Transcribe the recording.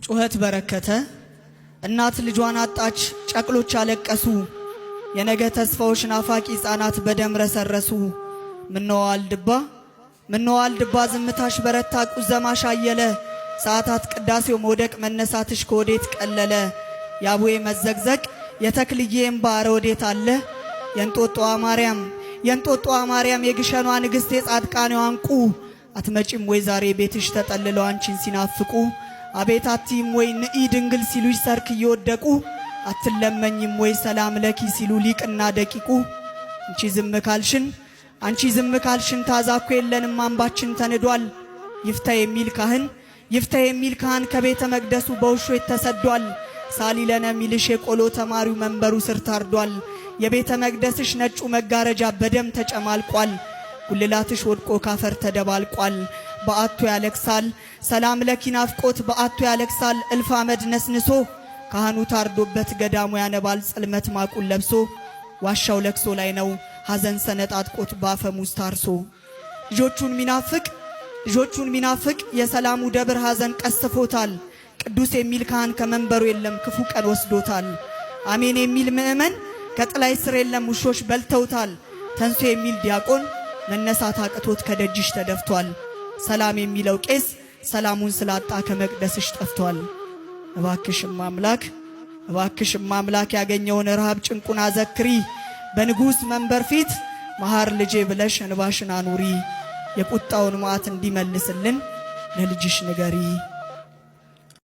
ጩኸት በረከተ። እናት ልጇን አጣች፣ ጨቅሎች አለቀሱ። የነገ ተስፋዎች ናፋቂ ሕፃናት በደም ረሰረሱ። ምነው ዋልድባ ዝምታሽ በረታ፣ ቁዘማሽ አየለ። ሰዓታት ቅዳሴው መውደቅ መነሳትሽ ከወዴት ቀለለ? የአቡዬ መዘግዘቅ የተክልዬ እምባ ኧረ ወዴት አለ? የእንጦጦዋ ማርያም የግሸኗ ንግሥት የጻድቃኔዋ ዕንቁ አትመጪም ወይ ዛሬ ቤትሽ ተጠልለው አንቺን ሲናፍቁ? አቤት አትይም ወይ ንኢ ድንግል ሲሉሽ ሰርክ እየወደቁ? አትለመኝም ወይ ሰላም ለኪ ሲሉ ሊቅና ደቂቁ? አንቺ ዝም ካልሽን ታዛኮ የለንም አምባችን ተንዷል። ይፍታ የሚል ካህን ከቤተ መቅደሱ በውሾች ተሰዷል። ሳሊለነ ሚልሽ የቆሎ ተማሪው መንበሩ ስር ታርዷል። የቤተ መቅደስሽ ነጩ መጋረጃ በደም ተጨማልቋል። ጉልላትሽ ወድቆ ካፈር ተደባልቋል። በአቶ ያለቅሳል ሰላም ለኪ ናፍቆት በአቶ ያለቅሳል። እልፍ አመድ ነስንሶ ካህኑ ታርዶበት ገዳሙ ያነባል ጽልመት ማቁን ለብሶ። ዋሻው ለቅሶ ላይ ነው ሐዘን ሰነጣጥቆት ባፈሙዝ ታርሶ። ልጆቹን ሚናፍቅ የሰላሙ ደብር ሐዘን ቀስፎታል። ቅዱስ የሚል ካህን ከመንበሩ የለም ክፉ ቀን ወስዶታል። አሜን የሚል ምእመን ከጥላይ ስር የለም ውሾች በልተውታል። ተንሶ የሚል ዲያቆን መነሳት አቅቶት ከደጅሽ ተደፍቷል። ሰላም የሚለው ቄስ ሰላሙን ስላጣ ከመቅደስሽ ጠፍቷል። እባክሽም አምላክ ያገኘውን ረሃብ ጭንቁን አዘክሪ። በንጉሥ መንበር ፊት መሐር ልጄ ብለሽ እንባሽን አኑሪ። የቁጣውን መዓት እንዲመልስልን ለልጅሽ ንገሪ።